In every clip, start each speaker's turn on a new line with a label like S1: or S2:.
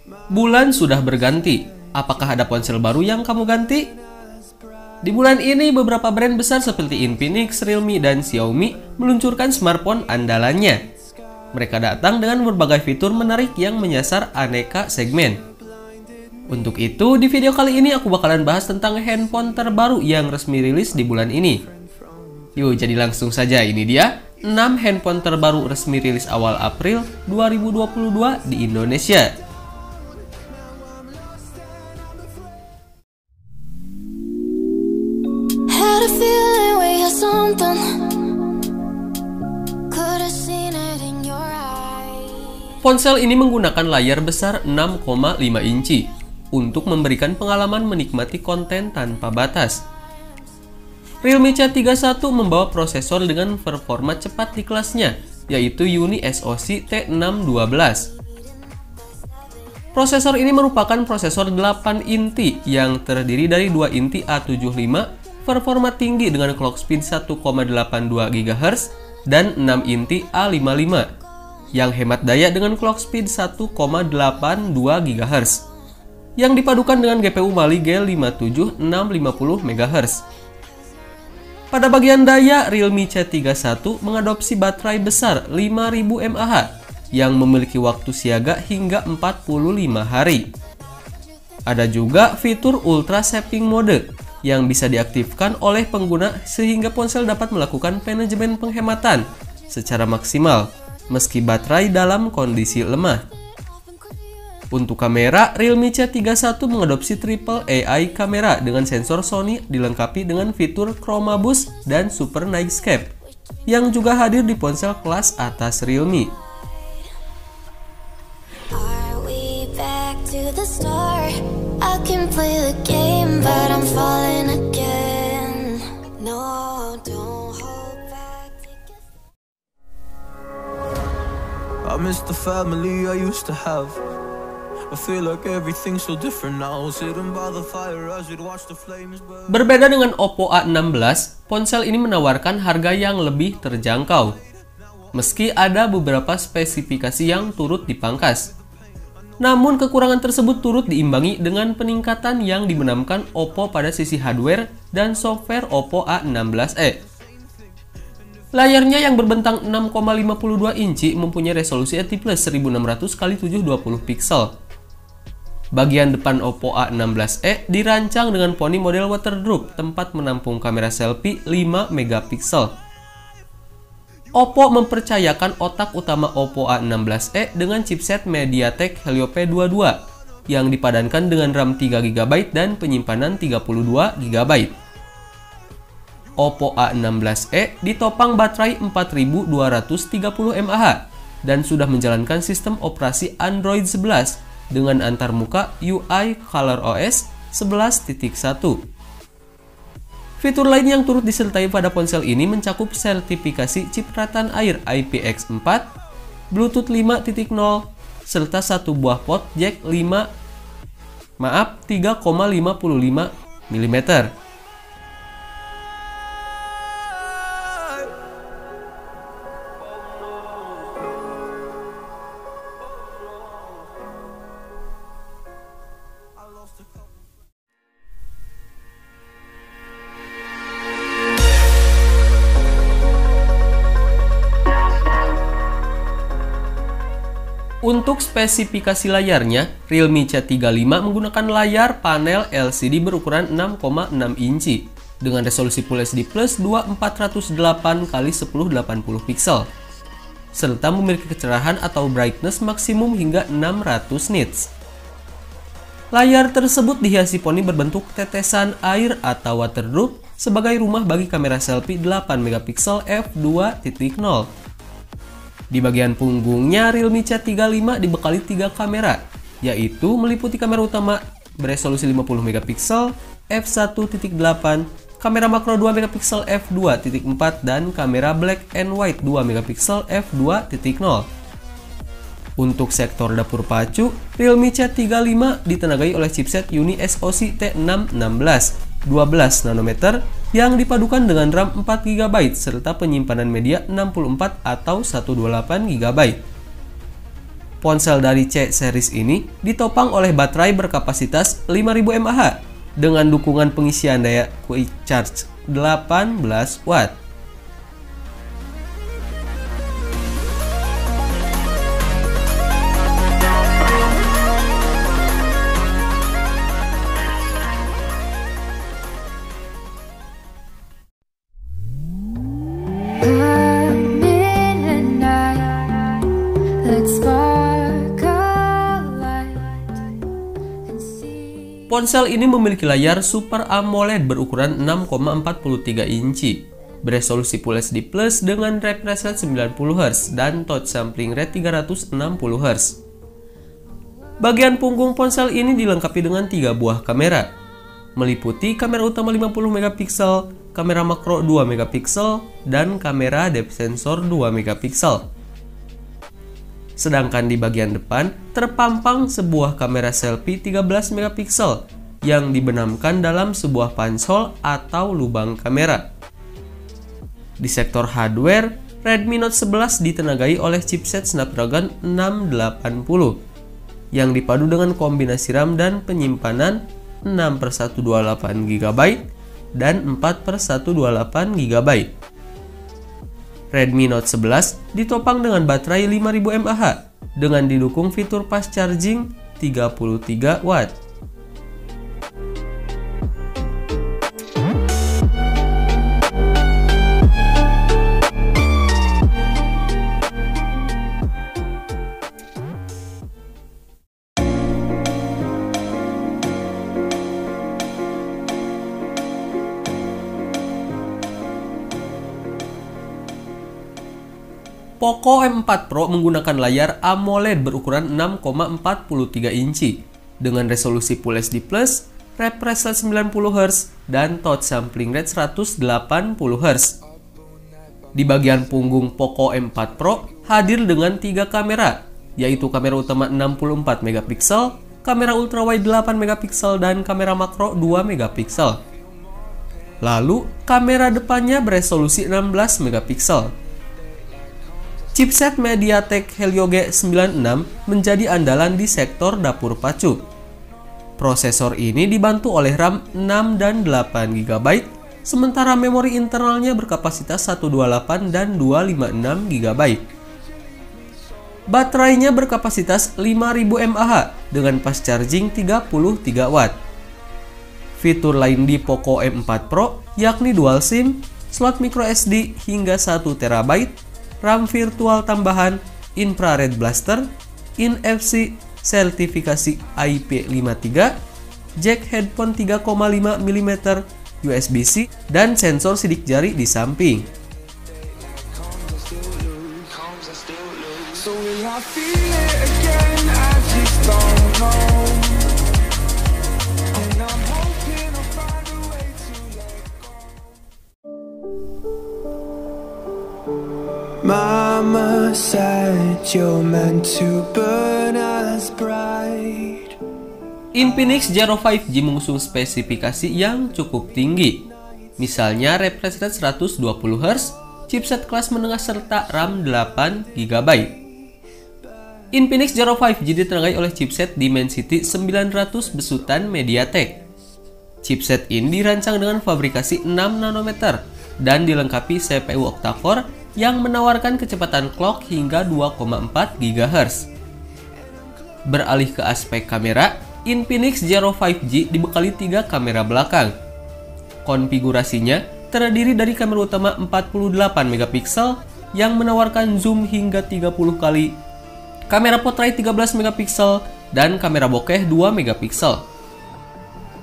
S1: Bulan sudah berganti. Apakah ada ponsel baru yang kamu ganti? Di bulan ini, beberapa brand besar seperti Infinix, Realme, dan Xiaomi meluncurkan smartphone andalannya. Mereka datang dengan berbagai fitur menarik yang menyasar aneka segmen. Untuk itu, di video kali ini aku bakalan bahas tentang handphone terbaru yang resmi rilis di bulan ini. Yuk, jadi langsung saja, ini dia 6 handphone terbaru resmi rilis awal April 2022 di Indonesia. Ponsel ini menggunakan layar besar 6,5 inci untuk memberikan pengalaman menikmati konten tanpa batas. Realme C31 membawa prosesor dengan performa cepat di kelasnya, yaitu Uni SoC T612. Prosesor ini merupakan prosesor 8 inti yang terdiri dari 2 inti A75, performa tinggi dengan clock speed 1,82 GHz, dan 6 inti A55 yang hemat daya dengan clock speed 1,82 GHz yang dipadukan dengan GPU Mali G57650 MHz. Pada bagian daya, Realme C31 mengadopsi baterai besar 5000 mAh yang memiliki waktu siaga hingga 45 hari. Ada juga fitur Ultra Saving Mode yang bisa diaktifkan oleh pengguna sehingga ponsel dapat melakukan manajemen penghematan secara maksimal meski baterai dalam kondisi lemah. Untuk kamera, Realme C31 mengadopsi triple AI kamera dengan sensor Sony dilengkapi dengan fitur Chroma Boost dan Super Nightscape yang juga hadir di ponsel kelas atas Realme.
S2: I miss the family I used to have. I feel like everything's so different now. Sitting by the fire as we'd watch the flames burn.
S1: Berbeda dengan Oppo A16, ponsel ini menawarkan harga yang lebih terjangkau. Meski ada beberapa spesifikasi yang turut dipangkas. Namun kekurangan tersebut turut diimbangi dengan peningkatan yang dibenamkan Oppo pada sisi hardware dan software Oppo A16e. Layarnya yang berbentang 6,52 inci mempunyai resolusi IPS 1600x720 pixel. Bagian depan Oppo A16e dirancang dengan poni model waterdrop tempat menampung kamera selfie 5 megapiksel. Oppo mempercayakan otak utama Oppo A16e dengan chipset MediaTek Helio P22 yang dipadankan dengan RAM 3GB dan penyimpanan 32GB. Oppo A16e ditopang baterai 4230 mAh dan sudah menjalankan sistem operasi Android 11 dengan antarmuka UI ColorOS 11.1. Fitur lain yang turut disertai pada ponsel ini mencakup sertifikasi cipratan air IPX4, Bluetooth 5.0, serta satu buah port jack 3,55 mm. Untuk spesifikasi layarnya, Realme C35 menggunakan layar panel LCD berukuran 6,6 inci dengan resolusi Full HD Plus 2408x1080 pixel serta memiliki kecerahan atau brightness maksimum hingga 600 nits. Layar tersebut dihiasi poni berbentuk tetesan air atau waterdrop sebagai rumah bagi kamera selfie 8 megapiksel f2.0. Di bagian punggungnya, Realme C35 dibekali 3 kamera, yaitu meliputi kamera utama beresolusi 50 megapiksel f1.8, kamera makro 2 megapiksel f2.4, dan kamera black and white 2 megapiksel f2.0. Untuk sektor dapur pacu, Realme C35 ditenagai oleh chipset Uni SoC T616 12 nanometer yang dipadukan dengan RAM 4GB serta penyimpanan media 64 atau 128 GB. Ponsel dari C series ini ditopang oleh baterai berkapasitas 5000 mAh dengan dukungan pengisian daya quick charge 18 watt. Ponsel ini memiliki layar Super AMOLED berukuran 6,43 inci, beresolusi Full HD Plus dengan refresh rate 90Hz dan touch sampling rate 360Hz. Bagian punggung ponsel ini dilengkapi dengan 3 buah kamera, meliputi kamera utama 50MP, kamera makro 2MP, dan kamera depth sensor 2MP. Sedangkan di bagian depan terpampang sebuah kamera selfie 13MP yang dibenamkan dalam sebuah punch-hole atau lubang kamera. Di sektor hardware, Redmi Note 11 ditenagai oleh chipset Snapdragon 680 yang dipadu dengan kombinasi RAM dan penyimpanan 6/128GB dan 4/128GB. Redmi Note 11 ditopang dengan baterai 5000 mAh dengan didukung fitur fast charging 33 watt. Poco M4 Pro menggunakan layar AMOLED berukuran 6,43 inci dengan resolusi Full HD+, refresh rate 90Hz, dan touch sampling rate 180Hz. Di bagian punggung Poco M4 Pro hadir dengan 3 kamera, yaitu kamera utama 64MP, kamera ultrawide 8MP, dan kamera makro 2MP. Lalu, kamera depannya beresolusi 16MP. Chipset MediaTek Helio G96 menjadi andalan di sektor dapur pacu. Prosesor ini dibantu oleh RAM 6 dan 8GB, sementara memori internalnya berkapasitas 128 dan 256GB. Baterainya berkapasitas 5000 mAh dengan fast charging 33 watt. Fitur lain di Poco M4 Pro yakni dual SIM, slot microSD hingga 1TB, RAM virtual tambahan, infrared blaster, NFC, sertifikasi IP53, jack headphone 3,5mm, USB-C, dan sensor sidik jari di samping.
S2: Mama said you're meant to burn as bright.
S1: Infinix Zero 5G mengusung spesifikasi yang cukup tinggi. Misalnya refresh rate 120Hz, chipset kelas menengah serta RAM 8GB. Infinix Zero 5G ditenagai oleh chipset Dimensity 900 besutan MediaTek. Chipset ini dirancang dengan fabrikasi 6 nanometer dan dilengkapi CPU octa-core yang menawarkan kecepatan clock hingga 2,4 GHz. Beralih ke aspek kamera, Infinix Zero 5G dibekali 3 kamera belakang. Konfigurasinya terdiri dari kamera utama 48MP yang menawarkan zoom hingga 30 kali, kamera portrait 13MP, dan kamera bokeh 2MP.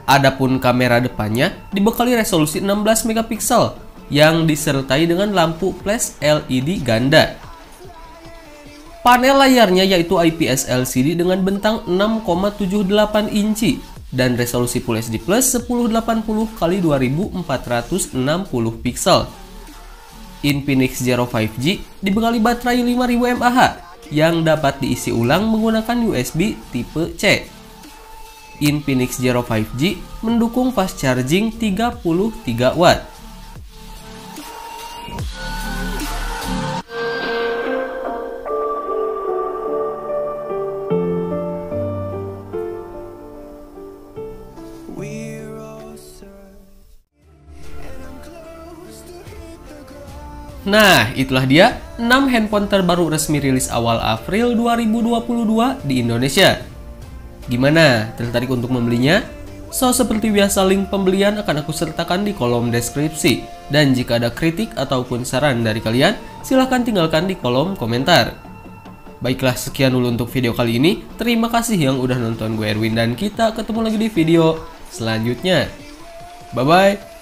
S1: Adapun kamera depannya dibekali resolusi 16MP yang disertai dengan lampu flash LED ganda. Panel layarnya yaitu IPS LCD dengan bentang 6,78 inci dan resolusi Full HD Plus 1080 x 2460 pixel. Infinix Zero 5G dibekali baterai 5000 mAh yang dapat diisi ulang menggunakan USB tipe C. Infinix Zero 5G mendukung fast charging 33 watt. Nah, itulah dia 6 handphone terbaru resmi rilis awal April 2022 di Indonesia. Gimana? Tertarik untuk membelinya? So, seperti biasa link pembelian akan aku sertakan di kolom deskripsi. Dan jika ada kritik ataupun saran dari kalian, silahkan tinggalkan di kolom komentar. Baiklah, sekian dulu untuk video kali ini. Terima kasih yang udah nonton. Gue Erwin dan kita ketemu lagi di video selanjutnya. Bye-bye.